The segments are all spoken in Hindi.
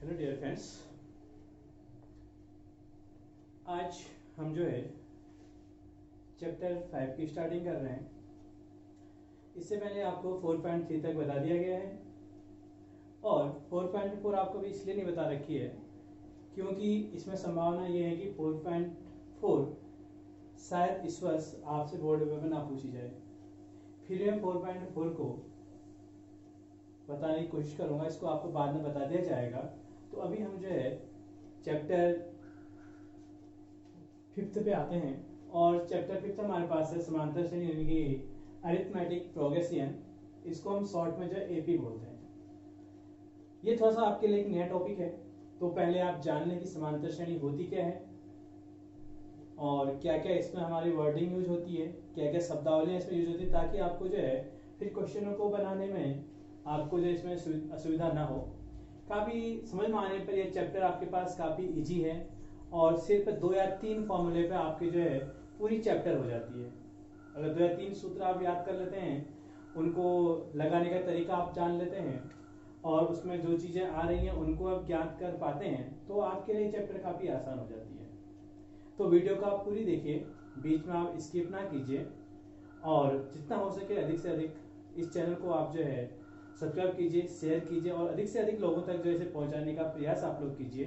हेलो डियर फ्रेंड्स, आज हम जो है चैप्टर 5 की स्टार्टिंग कर रहे हैं। इससे पहले आपको 4.3 तक बता दिया गया है और 4.4 आपको भी इसलिए नहीं बता रखी है क्योंकि इसमें संभावना ये है कि 4.4 शायद इस वर्ष आपसे बोर्ड पेपर में ना पूछी जाए। फिर मैं 4.4 को बताने की कोशिश करूंगा, इसको आपको बाद में बता दिया जाएगा। तो अभी हम जो है चैप्टर 5 पे आते हैं और चैप्टर 5 हमारे पास है समांतर श्रेणी यानी कि अरिथमेटिक प्रोग्रेशन। इसको हम शॉर्ट में जो है एपी बोलते हैं। ये थोड़ा सा आपके लिए एक नया टॉपिक है, तो पहले आप जान लें कि समांतर श्रेणी होती क्या है और क्या क्या इसमें हमारी वर्डिंग यूज होती है, क्या क्या शब्दावलियाँ इसमें यूज होती है, ताकि आपको जो है फिर क्वेश्चनों को बनाने में आपको जो इसमें असुविधा ना हो। काफ़ी समझ में आने पर यह चैप्टर आपके पास काफ़ी इजी है और सिर्फ 2 या 3 फॉर्मूले पे आपकी जो है पूरी चैप्टर हो जाती है। अगर 2 या 3 सूत्र आप याद कर लेते हैं, उनको लगाने का तरीका आप जान लेते हैं और उसमें जो चीज़ें आ रही हैं उनको आप ज्ञात कर पाते हैं, तो आपके लिए चैप्टर काफ़ी आसान हो जाती है। तो वीडियो को आप पूरी देखिए, बीच में आप स्किप ना कीजिए और जितना हो सके अधिक से अधिक इस चैनल को आप जो है सब्सक्राइब कीजिए, शेयर कीजिए और अधिक से अधिक लोगों तक जो इसे पहुंचाने का प्रयास आप लोग कीजिए।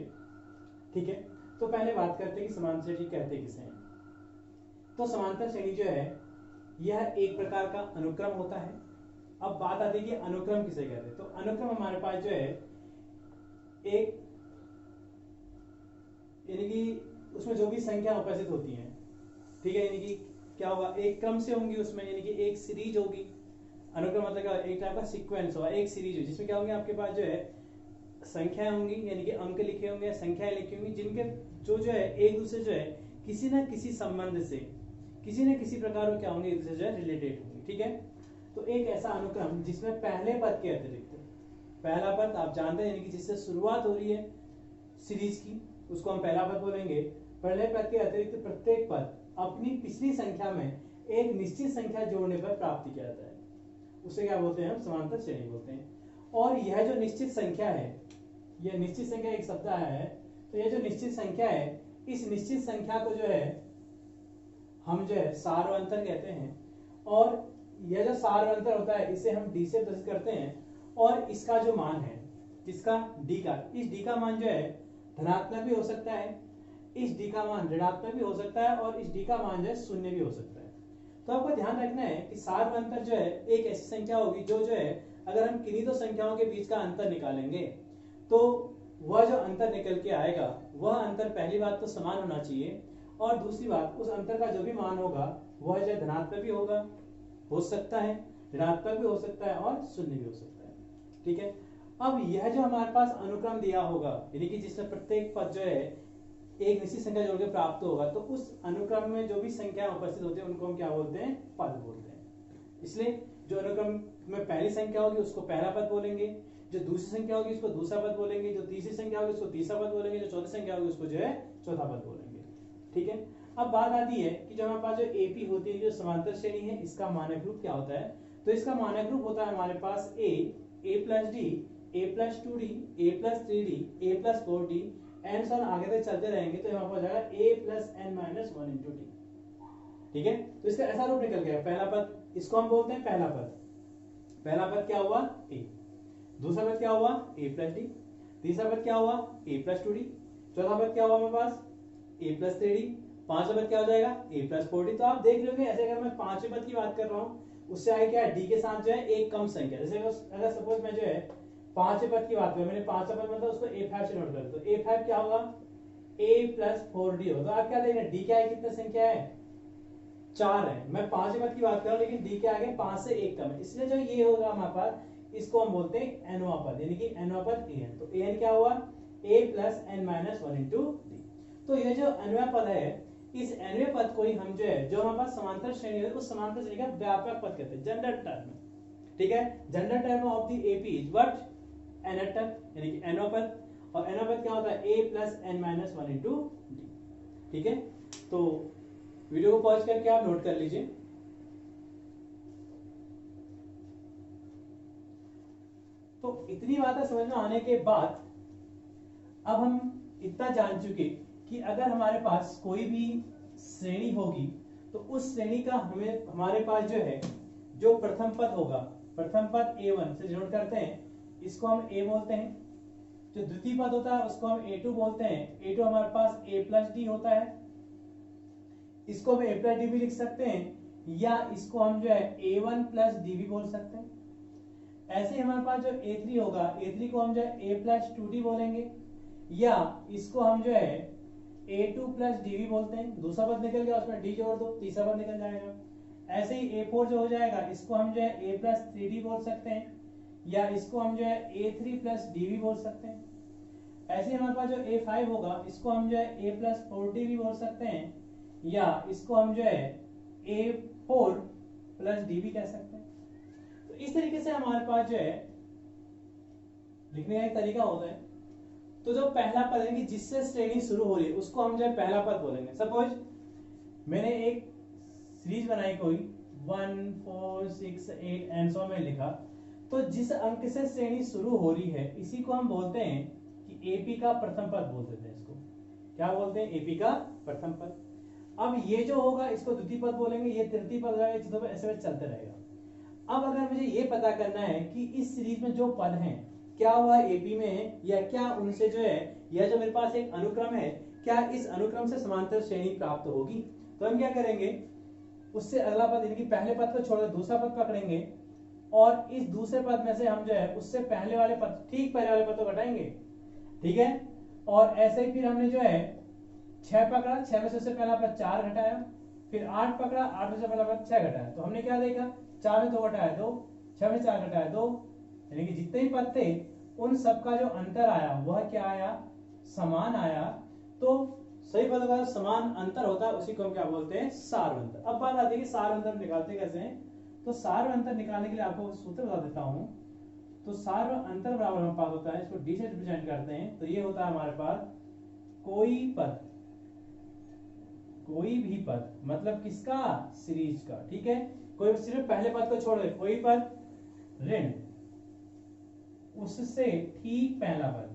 ठीक है, तो पहले बात करते हैं कि समांतर श्रेणी कहते किसे हैं। तो समांतर श्रेणी जो है यह एक प्रकार का अनुक्रम होता है। अब बात आती है कि अनुक्रम किसे कहते हैं। तो अनुक्रम हमारे पास जो है एक यानी कि उसमें जो भी संख्या उपस्थित होती है, ठीक है, यानी कि क्या होगा, एक क्रम से होंगी उसमें, यानी कि एक सीरीज होगी। अनुक्रम मतलब क्या, एक टाइप का सीक्वेंस होगा, एक सीरीज होगी जिसमें क्या होंगे आपके पास जो है संख्याएं होंगी, यानी कि अंक लिखे होंगे, संख्याएं लिखी होंगी, जिनके जो है एक दूसरे जो है किसी न किसी संबंध से किसी न किसी प्रकार में क्या होंगे, एक दूसरे जो है रिलेटेड होंगे। ठीक है, तो एक ऐसा अनुक्रम जिसमें पहले पद के अतिरिक्त पहला पद आप जानते हैं, यानी कि जिससे शुरुआत हो रही है सीरीज की, उसको हम पहला पद बोलेंगे। पहले पद के अतिरिक्त प्रत्येक पद अपनी पिछली संख्या में एक निश्चित संख्या जोड़ने पर प्राप्त किया जाता है, उसे क्या बोलते हैं, हम समांतर श्रेणी बोलते हैं। और यह जो निश्चित संख्या है, यह निश्चित संख्या एक शब्द आया है, तो यह जो निश्चित संख्या है, इस निश्चित संख्या को जो है हम जो है सार्वंतर कहते हैं। और यह जो सार्वंतर होता है इसे हम डी से प्रदर्शित करते हैं और इसका जो मान है, इसका डी का, इस डी का मान जो है धनात्मक भी हो सकता है, इस डी का मान ऋणात्मक भी हो सकता है और इस डी का मान जो है शून्य भी हो सकता है। तो आपको ध्यान रखना है कि सार्वंतर जो है एक ऐसी संख्या होगी जो है अगर हम किन्हीं दो संख्याओं के बीच का अंतर निकालेंगे तो वह जो अंतर निकल के आएगा वह अंतर पहली बात तो समान होना चाहिए और दूसरी बात उस अंतर का जो भी मान होगा वह जो धनात्मक भी होगा, हो सकता है, ऋणात्मक भी हो सकता है और शून्य भी हो सकता है। ठीक है, अब यह जो हमारे पास अनुक्रम दिया होगा, यानी कि जिसमें प्रत्येक पद जो है एक निश्चित संख्या जोड़ के प्राप्त होगा, तो उस अनुक्रम में जो भी संख्या उपस्थित होती है उनको हम क्या बोलते हैं, पद बोलते हैं। इसलिए जो अनुक्रम में पहली संख्या होगी उसको पहला पद बोलेंगे, जो दूसरी संख्या होगी उसको दूसरा पद बोलेंगे, जो तीसरी संख्या होगी उसको तीसरा पद बोलेंगे, जो चौथी संख्या होगी उसको जो है चौथा पद बोलेंगे। ठीक है, अब बात आती है कि जो हमारे पास जो एपी होती है, जो समांतर श्रेणी है, इसका मानक रूप क्या होता है। तो इसका मानक रूप होता है हमारे पास A plus D, A plus 2d, A plus 3d, A plus 4d and so on आगे तक चलते रहेंगे तो यहाँ पर हो जाएगा a plus n minus 1 into D. ठीक है, तो इसका ऐसा रूप निकल गया। पहला पद इसको हम बोलते हैं पहला पद, पहला पद क्या हुआ a, दूसरा पद क्या हुआ a प्लस डी, तीसरा पद क्या हुआ a प्लस 2d, चौथा पद क्या हुआ हमारे पास a प्लस 3d, पांचवा पद क्या हो जाएगा a प्लस 4d। तो आप देख लोगे ऐसे अगर मैं पांचवें पद की बात कर रहा हूँ उससे आगे क्या है, डी के साथ जो है एक कम संख्या, जैसे अगर सपोज मैं जो है पांचवें पद की बात करूं, मैंने पांचवा पद मतलब उसको a5 से नोट कर, तो a5 क्या होगा a प्लस 4d होगा। तो आप क्या देख रहे हैं, d क्या है, कितने संख्या है, 4 है। मैं पांचवें पद की बात कर रहा हूं लेकिन d के आगे 5 से 1 कम है, इसलिए जो ये होगा हमारे पास इसको हम बोलते हैं एनवा पद, यानी कि एनवा पद an। तो an क्या हुआ a plus n minus 1 into D. तो ये जो एनवा पद है, इस एनवे पद को ही हम जो है जो हमारे पास समांतर श्रेणी है उस समांतर श्रेणी का व्यापक पद कहते हैं, जनरल टर्म। ठीक है, general term of the AP is what, nth term, यानी कि nवा पद, और nवा पद क्या होता है a plus n minus 1 into D. ठीक है, तो वीडियो को पॉज करके आप नोट कर लीजिए। तो इतनी बातें समझ में आने के बाद अब हम इतना जान चुके कि अगर हमारे पास कोई भी श्रेणी होगी तो उस श्रेणी का हमारे पास जो है जो प्रथम पद होगा, प्रथम पद A1 से डिनोट करते हैं, इसको हम A बोलते हैं। जो द्वितीय पद होता है उसको हम A2 बोलते हैं। A2 हमारे पास A प्लस डी होता है, इसको हम A प्लस डी भी लिख सकते हैं, या इसको हम जो है A1 प्लस डी भी बोल सकते हैं। ऐसे ही हमारे पास जो A3 होगा, A3 को हम जो है A प्लस 2D बोलेंगे, या इसको हम जो है A2 प्लस डी भी बोलते हैं। दूसरा पद निकल गया, उसमें डी जोड़ दो, तीसरा पद निकल जाएगा। ऐसे ही A4 जो हो जाएगा, इसको हम जो है A प्लस 3D बोल सकते हैं, या इसको हम जो है A3 प्लस डी भी बोल सकते हैं। ऐसे ही हमारे पास जो A5 होगा, इसको हम जो है A प्लस 4D भी बोल सकते हैं, या इसको हम जो है A4 प्लस डी भी कह सकते हैं। तो इस तरीके से हमारे पास जो है लिखने का एक तरीका होता है। तो जो पहला पद है कि जिससे श्रेणी शुरू हो रही है उसको हम जो है पहला पद बोलेंगे। सपोज मैंने एक सीरीज बनाई कोई 1 4 6 8 एंड सो में लिखा, तो जिस अंक से श्रेणी शुरू हो रही है इसी को हम बोलते हैं कि एपी का प्रथम पद बोल देते हैं। इसको क्या बोलते हैं? एपी का प्रथम पद। अब ये जो होगा इसको द्वितीय पद बोलेंगे, ये तृतीय पद होगा, चतुर्थ, ऐसे चलते रहेगा। अब अगर मुझे ये पता करना है कि इस सीरीज में जो पद हैं क्या वह एपी में है, या क्या उनसे जो है यह जो मेरे पास एक अनुक्रम है क्या इस अनुक्रम से समांतर श्रेणी प्राप्त होगी, तो हम क्या करेंगे, उससे अगला पद यानी कि पहले पद को छोड़कर दूसरा पद पकड़ेंगे और इस दूसरे पद में से हम जो है उससे पहले वाले पद, ठीक पहले वाले पद को घटाएंगे। ठीक है, और ऐसे ही फिर हमने जो है 6 पकड़ा, 6 में से उससे पहला पद 4 घटाया, फिर 8 पकड़ा, 8 में से पहला पद 6 घटाया। तो हमने क्या देखा, 4 में 2 घटाया 2, 6 में 4 घटाया 2, यानी कि जितने भी पद थे उन सब का जो अंतर आया वह क्या आया, समान आया। तो सही पदों का समान अंतर होता है उसी को हम क्या बोलते हैं, सार अंतर। अब बात आती है कि सार अंतर निकालते कैसे हैं। तो सार अंतर निकालने के लिए आपको सूत्र बता देता हूं। तो सार अंतर बराबर हमारे पास होता है, इसको डी से रिप्रेजेंट करते हैं, तो ये होता है हमारे पास कोई पद, कोई भी पद, मतलब किसका, सीरीज का। ठीक है, कोई सिर्फ पहले पद को छोड़ दे, कोई पद ऋण उससे ठीक पहला पद,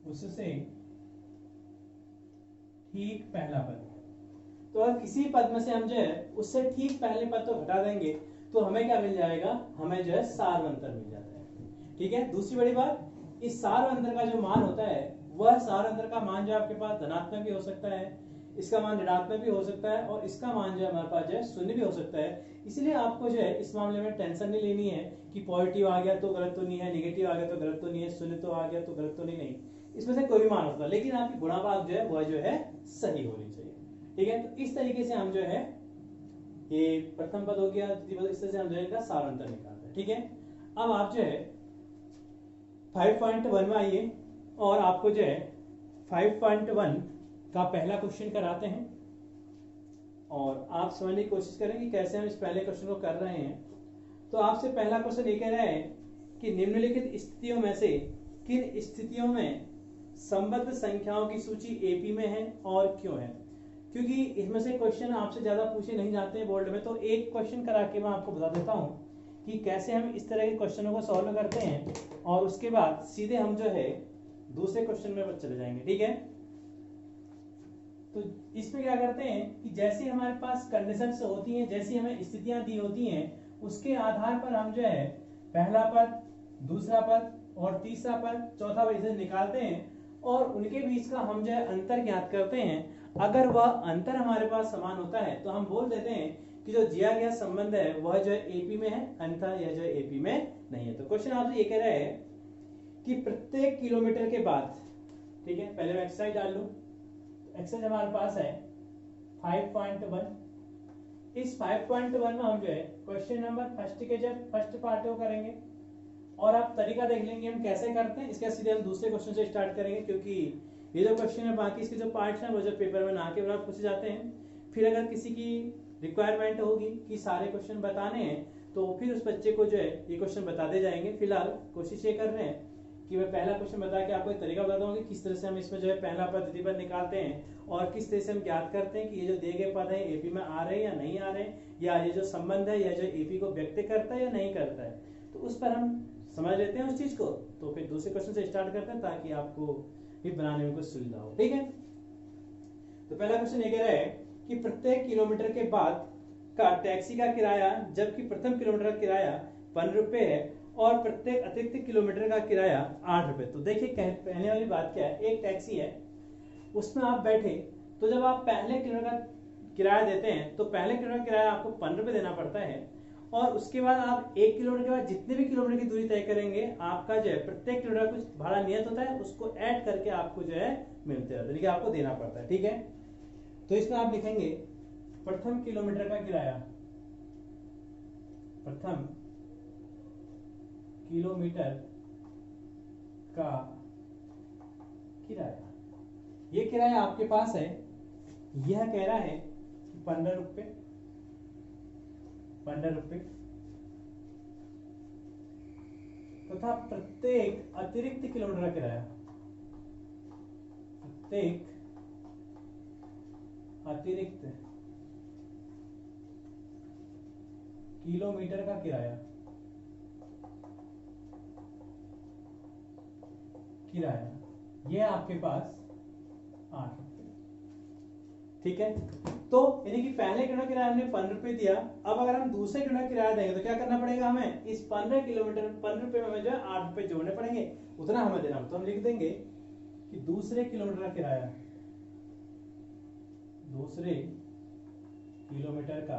उससे ठीक पहला पद। तो अगर किसी पद में से हम जो है उससे ठीक पहले पद को घटा देंगे तो हमें क्या मिल जाएगा, हमें जो है सार अंतर मिल जाता है। ठीक है, दूसरी बड़ी बात, इस सार अंतर का जो मान होता है वह सार अंतर का मान जो आपके पास धनात्मक भी हो सकता है, इसका मान ऋणात्मक भी हो सकता है, और इसका मान जो है हमारे पास जो है शून्य भी हो सकता है। इसलिए आपको जो है इस मामले में टेंशन नहीं लेनी है कि पॉजिटिव आ गया तो गलत तो नहीं है, नेगेटिव आ गया तो गलत तो नहीं है, शून्य तो आ गया तो गलत तो नहीं, इसमें से कोई भी मान होता है, लेकिन आपकी गुणा भाग जो है वह जो है सही होनी चाहिए। ठीक है, तो इस तरीके से हम जो है ये प्रथम पद हो गया, द्वितीय पद, इस तरह से हम जो है इनका सार अंतर निकालते हैं। ठीक है, अब आप जो है 5.1 में आइए और आपको जो है 5.1 का पहला क्वेश्चन कराते हैं और आप समझने की कोशिश करें कि कैसे हम इस पहले क्वेश्चन को कर रहे हैं। तो आपसे पहला क्वेश्चन ये कह रहा है कि निम्नलिखित स्थितियों में से किन स्थितियों में संबद्ध संख्याओं की सूची एपी में है और क्यों है। क्योंकि इसमें से क्वेश्चन आपसे ज्यादा पूछे नहीं जाते हैं बोर्ड में, तो एक क्वेश्चन करा के मैं आपको बता देता हूँ कि कैसे हम इस तरह के क्वेश्चनों को सॉल्व करते हैं, और उसके बाद सीधे हम जो है दूसरे क्वेश्चन में चले जाएंगे। ठीक है, तो इसमें क्या करते हैं कि जैसे हमारे पास कंडीशंस होती हैं, जैसी हमें स्थितियां दी होती हैं, उसके आधार पर हम जो है पहला पद, दूसरा पद और तीसरा पद, चौथा पद इसे निकालते हैं और उनके बीच का हम जो है अंतर ज्ञात करते हैं। अगर वह अंतर हमारे पास समान होता है तो हम बोल देते हैं कि जो दिया गया संबंध है वह जो है एपी में है, अन्यथा यह जो है एपी में नहीं है। तो क्वेश्चन आपसे ये कह रहा है कि प्रत्येक किलोमीटर के बाद, ठीक है, पहले मैं एक्सरसाइज डाल लूं। एक्सरसाइज हमारे पास है 5.1। इस 5.1 में हम जो है क्वेश्चन नंबर फर्स्ट के जब फर्स्ट पार्ट को करेंगे और आप तरीका देख लेंगे हम कैसे करते हैं। इसके सीधे हम दूसरे क्वेश्चन से स्टार्ट करेंगे, क्योंकि ये जो क्वेश्चन है बाकी इसके जो पार्ट्स हैं वो जो पेपर में ना के बराबर पूछे जाते हैं। फिर अगर किसी की रिक्वायरमेंट होगी कि सारे क्वेश्चन बताने हैं तो फिर उस बच्चे को जो है ये क्वेश्चन बताते जाएंगे। फिलहाल कोशिश ये कर रहे हैं कि मैं पहला क्वेश्चन बता के आपको एक तरीका बताता हूँ कि किस तरह से हम इसमें जो है पहला पद द्वितीय पद निकालते हैं और किस तरह से हम ज्ञात करते हैं कि ये जो दिए गए पद है एपी में आ रहे हैं या नहीं आ रहे हैं, या ये जो संबंध है यह जो एपी को व्यक्त करता है या नहीं करता है। तो उस पर हम समझ लेते हैं उस चीज को, तो फिर दूसरे क्वेश्चन से स्टार्ट करते हैं ताकि आपको भी बनाने में कुछ सुविधा हो। ठीक है, तो पहला क्वेश्चन ये कह रहा है कि प्रत्येक किलोमीटर के बाद का टैक्सी का किराया, जबकि प्रथम किलोमीटर का किराया 15 रुपए है और प्रत्येक अतिरिक्त किलोमीटर का किराया 8 रुपए। तो देखिए पहले वाली बात क्या है, एक टैक्सी है उसमें आप बैठे, तो जब आप पहले किलोमीटर का किराया देते हैं तो पहले किलोमीटर का किराया आपको 15 रुपए देना पड़ता है, और उसके बाद आप 1 किलोमीटर के बाद जितने भी किलोमीटर की दूरी तय करेंगे आपका जो है प्रत्येक किलोमीटर कुछ भाड़ा नियत होता है, उसको ऐड करके आपको जो है मिलते रहता है, कि आपको देना पड़ता है। ठीक है, तो इसमें आप लिखेंगे प्रथम किलोमीटर का किराया, प्रथम किलोमीटर का किराया, ये किराया आपके पास है, यह कह रहा है 15 रुपए, 15 रुपए तथा प्रत्येक अतिरिक्त किलोमीटर का किराया, प्रत्येक अतिरिक्त किलोमीटर का किराया, ये आपके पास 8 रुपए। ठीक है, तो यानी कि पहले किलोमीटर किराया हमने 15 रुपए दिया, अब अगर हम दूसरे किलोमीटर किराया देंगे तो क्या करना पड़ेगा हमें, इस 15 किलोमीटर 15 रुपए में जो है 8 रुपए जोड़ने पड़ेंगे, उतना हमें देना। तो हम लिख देंगे कि दूसरे किलोमीटर का किराया, दूसरे किलोमीटर का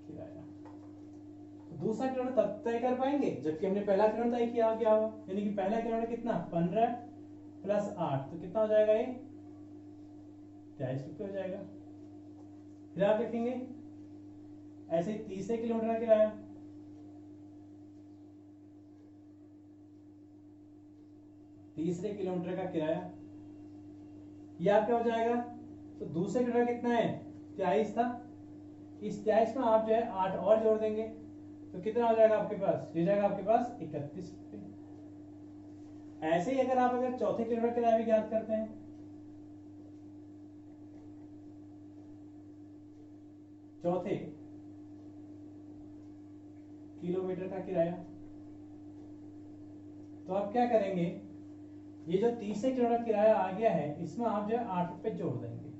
किराया, दूसरा किलोमीटर तब तय कर पाएंगे जबकि हमने पहला किलोमीटर तय किया क्या हुआ, यानी कि पहला किलोमीटर कितना 15 प्लस 8, तो कितना हो जाएगा ये 23 रुपये हो जाएगा। फिर आप लिखेंगे ऐसे तीसरे किलोमीटर का किराया, तीसरे किलोमीटर का किराया ये आपका हो जाएगा, तो दूसरे किलोमीटर कितना है 23 था, इस 23 में आप जो है 8 और जोड़ देंगे तो कितना हो जाएगा आपके पास, ये जाएगा आपके पास 31 रुपये। ऐसे ही अगर आप अगर चौथे किलोमीटर किराया भी ज्ञात करते हैं, चौथे किलोमीटर का किराया, तो आप क्या करेंगे, ये जो तीसरे किलोमीटर किराया आ गया है इसमें आप जो है 8 रुपए जोड़ देंगे,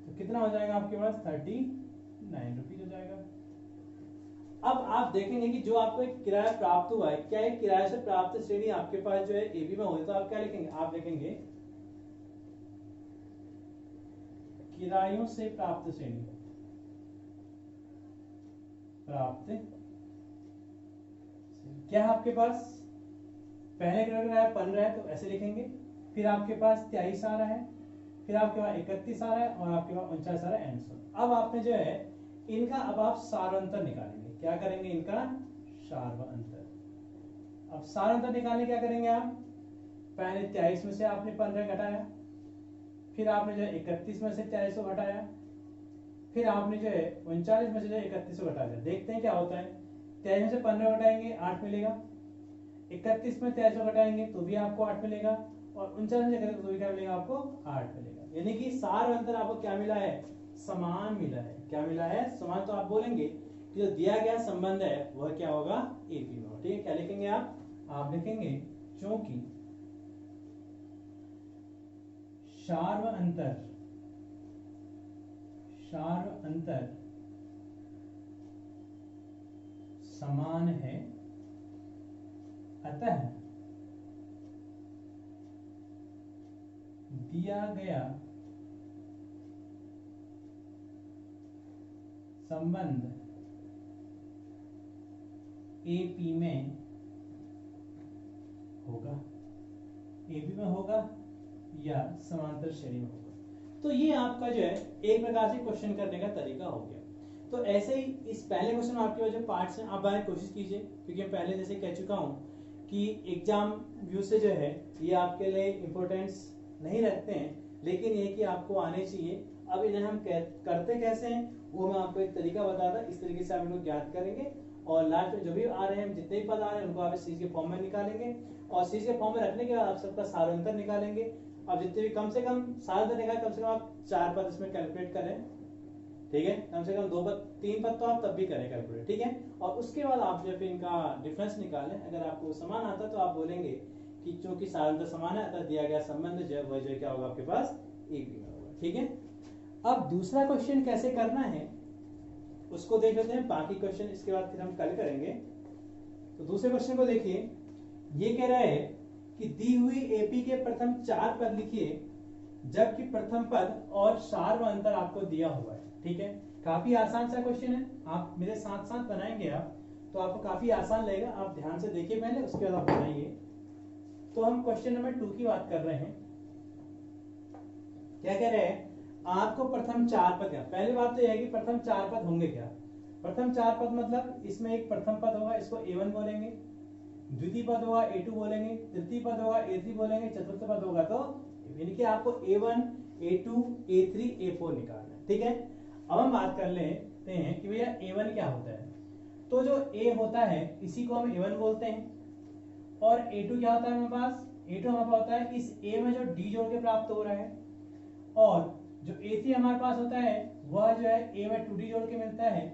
तो कितना हो जाएगा आपके पास 39 रुपीज हो जाएगा। अब आप देखेंगे कि जो आपको एक किराया प्राप्त हुआ है, क्या एक किराए से प्राप्त श्रेणी आपके पास जो है एबी में होगी, तो आप क्या लिखेंगे, आप लिखेंगे किरायों से प्राप्त श्रेणी, प्राप्त क्या है आपके पास, पहले किराया 15 है तो ऐसे लिखेंगे, फिर आपके पास 23 आ रहा है, फिर आपके पास 31 आ रहा है और आपके पास 49 आ रहा है, एंड अब आपने जो है इनका अब आप सारांतर निकालेंगे, क्या करेंगे इनका सारांतर। अब सारांतर निकालने क्या करेंगे आप, पहले 23 में से आपने 15 घटाया, फिर आपने जो है 31 में से 23 घटाया, फिर आपने जो है 39 में से जो 31 घटा दिया। देखते हैं क्या होता है, 23 में से 15 घटाएंगे 8 मिलेगा, 31 में 23 घटाएंगे तो भी आपको 8 मिलेगा, और 39 में से तो भी क्या मिलेगा आपको 8 मिलेगा। यानी कि सार अंतर आपको क्या मिला है, समान मिला है। क्या मिला है, समान। तो आप बोलेंगे कि जो दिया गया संबंध है वह क्या होगा, एपी में। ठीक है, क्या लिखेंगे आप लिखेंगे क्योंकि सार्व अंतर समान है, अतः दिया गया संबंध एपी में होगा, एपी में होगा या समांतर श्रेणी में होगा। तो ये आपका जो है एक प्रकार से क्वेश्चन करने का तरीका हो गया। तो ऐसे ही इस पहले क्वेश्चन में आपके जो पार्ट्स हैं आप बाहर कोशिश कीजिए, क्योंकि मैं पहले जैसे कह चुका हूं कि एग्जाम व्यू से जो है ये आपके लिए इम्पोर्टेंस नहीं रखते हैं, लेकिन ये कि आपको आने चाहिए। अब इन्हें हम करते कैसे हैं वो मैं आपको एक तरीका बताता, इस तरीके से आप इनको ज्ञात करेंगे और लास्ट में जो भी आ रहे हैं जितने भी पद आ रहे हैं उनको आप इस चीज के फॉर्म में निकालेंगे, और चीज के फॉर्म में रखने के बाद आप सबका सारांतर निकालेंगे। अब जितने भी कम से कम सारांतर निकाले, कम से कम आप 4 पद इसमें कैलकुलेट करें। ठीक है, कम से कम 2 पद 3 पद तो आप तब भी करें कैलकुलेट, ठीक है। और उसके बाद आप जब इनका डिफरेंस निकालें, अगर आपको समान आता तो आप बोलेंगे कि चूंकि साधारणतः समान है अतः दिया गया संबंध जो वह जो क्या होगा आपके पास एक भी होगा, ठीक है। अब दूसरा क्वेश्चन कैसे करना है उसको देख लेते हैं, बाकी क्वेश्चन इसके बाद फिर हम कल करेंगे। तो दूसरे क्वेश्चन को देखिए, ये कह रहा है कि दी हुई एपी के प्रथम 4 पद लिखिए जबकि प्रथम पद और सार्व अंतर आपको दिया हुआ है, ठीक है। काफी आसान सा क्वेश्चन है, आप मेरे साथ साथ बनाएंगे आप तो आपको काफी आसान लगेगा। आप ध्यान से देखिए पहले, उसके बाद आप बनाइए। तो हम क्वेश्चन नंबर 2 की बात कर रहे हैं। क्या कह रहे हैं, आपको प्रथम 4 पद, पहली बात तो यह है कि प्रथम 4 पद होंगे क्या। प्रथम 4 पद मतलब इसमें एक प्रथम पद होगा, इसको A1 बोलेंगे, द्वितीय पद होगा A2 बोलेंगे, तृतीय पद होगा A3 बोलेंगे, चतुर्थ पद होगा तो यानी कि आपको A1 A2 A3 A4 निकालना है, ठीक है। अब हम बात कर लेते हैं कि भैया A1 क्या होता है। तो जो A होता है इसी को हम A1 बोलते हैं, और A2 क्या होता है हमारे पास, A2 हमारे पास होता है इस A में जो D जोड़ के प्राप्त हो रहा है, और जो A3 हमारे पास होता है वह जो है A में 2D जोड़ के मिलता है,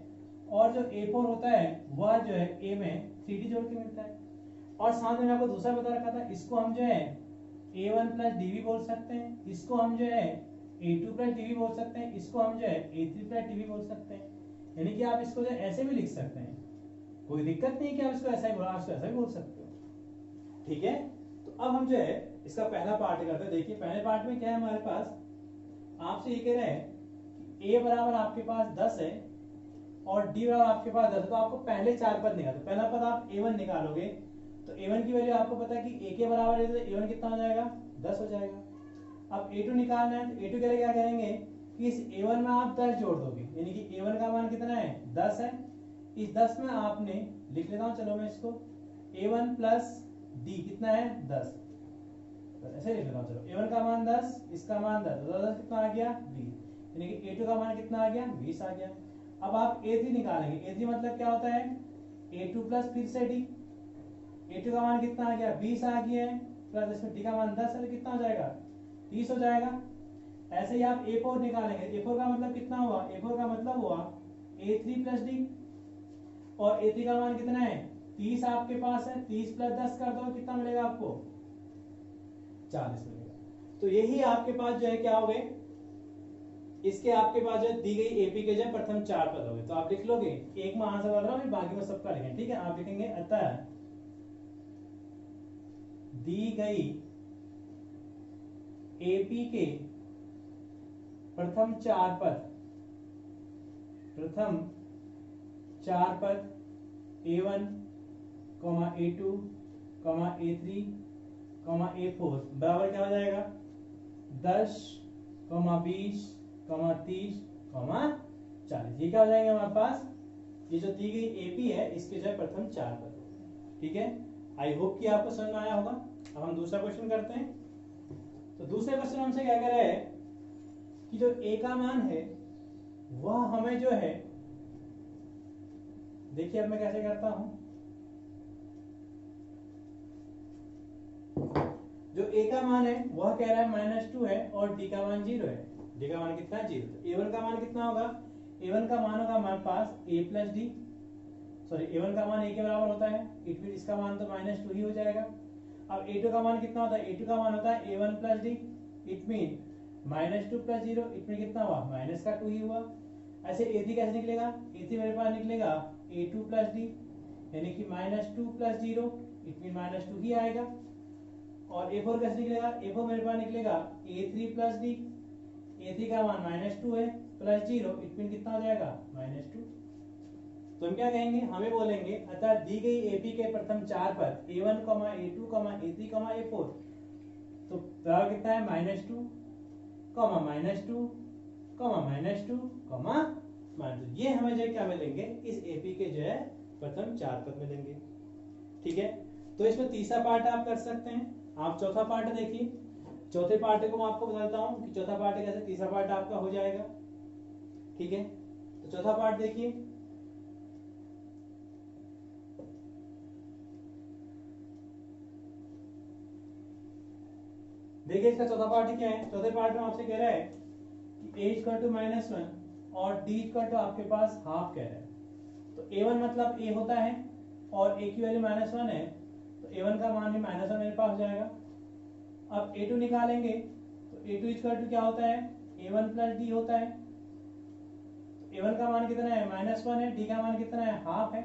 और जो A4 होता है वह जो है A में 3D जोड़ के मिलता है। और साथ में आपको दूसरा बता रखा था, इसको हम जो है A1 प्लस डी भी बोल सकते हैं, इसको हम जो है A2 प्लस डी भी बोल सकते हैं, इसको हम जो है A3 प्लस डी भी बोल सकते हैं। यानी कि आप इसको जो ऐसे भी लिख सकते हैं, कोई दिक्कत नहीं कि आप इसको ऐसा ही बोला, आप इसको ऐसा भी बोल सकते हो, ठीक है। तो अब हम जो है इसका पहला पार्ट करते हैं। देखिए पहले पार्ट में क्या है हमारे पास, आपसे ये कह रहे हैं कि A बराबर आपके पास 10 है और D बराबर आपके पास 10 है, तो आपको पहले 4 पद निकालो। पहला पद आप A1 निकालोगे तो A1 की वैल्यू आपको पता है कि A के बराबर है, तो A1 कितना हो जाएगा 10 हो जाएगा। अब A2 निकालना है तो A2 के लिए क्या करेंगे कि इस A1 में आप 10 जोड़ दोगे, यानी कि A1 का मान कितना है 10 है। इस 10 में आपने लिख लेता हूं, चलो मैं इसको A1 प्लस D कितना है 10, ऐसे लिख लेता हूं। चलो A1 का मान 10, इसका मान 10, 10 कितना आ गया 20, यानी कि A2 का मान कितना आ गया 20 आ गया। अब आप A3 निकालेंगे, A3 मतलब क्या होता है A2 प्लस फिर से D, A2 का मान कितना आ गया 20 आ गया है, प्लस इसमें D का मान 10 है तो कितना हो जाएगा 30 हो जाएगा। ऐसे ही आप A4 निकालेंगे, A4 का मतलब कितना हुआ, A4 का मतलब हुआ A3 प्लस D, और A3 का मान कितना है 30 आपके पास है, 30 प्लस 10 कर दो कितना मिलेगा आपको 40 मिलेगा। तो यही आपके पास जो है क्या हो गए, इसके आपके पास जो दी गई एपी के जो प्रथम 4 पद हो गए। तो आप लिख लोगे, एक में आंसर बता रहा हूं, बाकी में सबका लिखें, ठीक है। आप लिखेंगे अतः दी गई एपी के प्रथम 4 पद, प्रथम 4 पद A1, A2, A3, A4 बराबर क्या हो जाएगा 10, 20, 30, 40। ये क्या हो जाएंगे हमारे पास, ये जो दी गई एपी है इसके जो प्रथम 4 पद, ठीक है। आई होप कि आपको समझ में आया होगा। अब हम दूसरा क्वेश्चन करते हैं। तो दूसरे क्वेश्चन हमसे क्या कह रहा है कि जो ए का मान है वह हमें जो है, देखिए अब मैं कैसे करता हूं, जो ए का मान है वह कह रहा है -2 है और डी का मान 0 है। डी का मान कितना है 0, तो A1 का मान कितना होगा, A1 का मान होगा हमारे पास A plus D, sorry A1 का मान A के बराबर होता है, इट मीन इसका मान तो -2 ही हो जाएगा। अब A2 का मान कितना होता है, A2 का मान होता है A1 plus D, it mean -2 plus 0, it mean कितना हुआ माइनस का 2 ही हुआ। ऐसे A3 कैसे निकलेगा, A3 मेरे पास निकलेगा A2 प्लस डी, यानी कि -2 प्लस 0, इट मीन -2 ही आएगा। और A4 कैसे निकलेगा, A4 मेरे पास निकलेगा A3 प्लस डी, A3 का मान -2 है प्लस 0, इट मीन कितना हो जाएगा -2। तो हम क्या कहेंगे, हमें बोलेंगे अतः दी गई एपी के प्रथम 4 पद A1, A2, A3, A4 तो बराबर कितना है -2, -2, -2, ये हमें जो क्या मिलेंगे इस एपी के जो है प्रथम 4 पद मिलेंगे, ठीक है। तो इसमें तीसरा पार्ट आप कर सकते हैं। आप चौथा पार्ट देखिए, चौथे पार्ट को मैं आपको बताता हूं कि चौथा पार्ट कैसे तीसरा पार्ट आपका हो जाएगा, ठीक है। तो चौथा पार्ट देखिए, देखिए इसका चौथा पार्ट क्या है। चौथे पार्ट में आपसे कह रहा है कि a = -1 और डी इक्वल टू आपके पास हाफ कह रहा है। तो a1 मतलब a होता है और a की वैल्यू -1 है, तो a1 का मान भी -1 मेरे पास जाएगा। अब a2 निकालेंगे तो a2 इक्वल टू क्या होता है, a1 प्लस डी होता है। तो a1 का मान कितना है, -1 है, d का मान कितना है, हाफ है।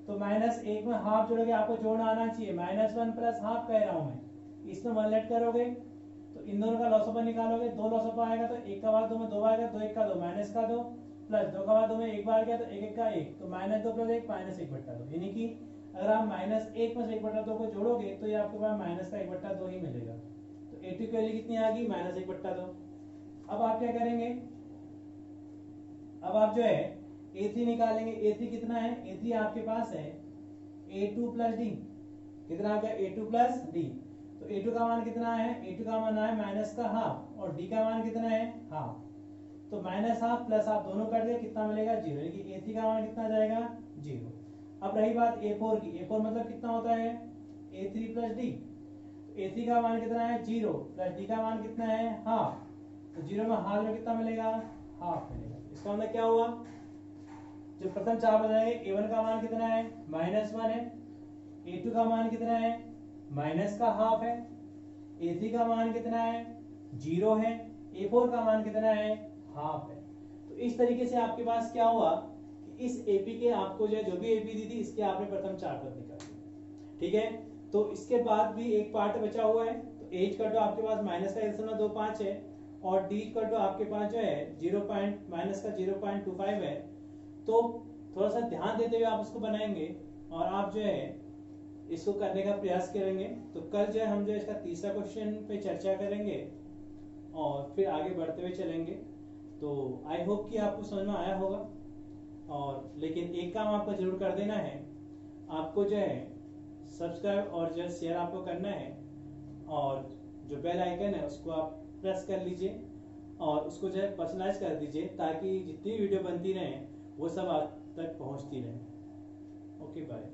तो -1 में हाफ जोड़ोगे, आपको जोड़ना आना चाहिए, -1 प्लस हाफ कह रहा हूं मैं। इसमें 1 लेट करोगे तो इन दोनों का लॉसअप निकालोगे, 2 लॉसअप आएगा तो 1 का बाद 2 में 2 आएगा, 2 1 का 2 माइनस का 2 प्लस 2 का बाद 2 में 1 बार गया तो 1 1 का 1, तो -2 प्लस 1 -1/2। यानी कि अगर आप -1 प्लस 1/2 को जोड़ोगे तो ये आपके पास माइनस का 1/2 ही मिलेगा। तो a2 की वैल्यू कितनी आ गई, -1/2। अब आप क्या करेंगे, अब आप जो है a3 निकालेंगे। a3 कितना है, a3 आपके पास है a2 प्लस डी। कितना आ गया, a2 प्लस डी। तो a2 का मान कितना है, a2 का मान है माइनस का हाफ और d का मान कितना है, हाफ। तो -हाफ प्लस हाफ दोनों कट गए, कितना मिलेगा, 0। यानी कि a3 का मान कितना जाएगा, 0। अब रही बात a4 की, a4 मतलब कितना होता है, a3 प्लस डी। a3 का मान कितना है, 0 प्लस d का मान कितना है, हाफ। तो 0 में हाफ में कितना मिलेगा, हाफ मिलेगा। इसका मतलब क्या हुआ, जो प्रथम चार बजाएंगे, a1 का मान कितना है, -1 है, a2 का मान कितना है, माइनस का हाफ है, a3 का मान कितना है, 0 है, a4 का मान कितना है, हाफ है। तो इस तरीके से आपके पास क्या हुआ कि इस एपी के आपको जो भी एपी दी थी इसके आपने प्रथम चार पद निकाले। ठीक है, तो इसके बाद भी एक पार्ट बचा हुआ है। तो एज का तो आपके पास -1.25 है और डी का तो आपके पास जो है -0.25 है। तो थोड़ा सा ध्यान देते हुए आप उसको बनाएंगे और आप जो है इसको करने का प्रयास करेंगे। तो कल जो है हम जो इसका तीसरा क्वेश्चन पे चर्चा करेंगे और फिर आगे बढ़ते हुए चलेंगे। तो आई होप कि आपको समझ में आया होगा। और लेकिन एक काम आपको जरूर कर देना है, आपको जो है सब्सक्राइब और जो शेयर आपको करना है और जो बेल आइकन है उसको आप प्रेस कर लीजिए और उसको जो है पर्सनलाइज कर दीजिए ताकि जितनी वीडियो बनती रहे वो सब आप तक पहुंचती रहे। Okay bye.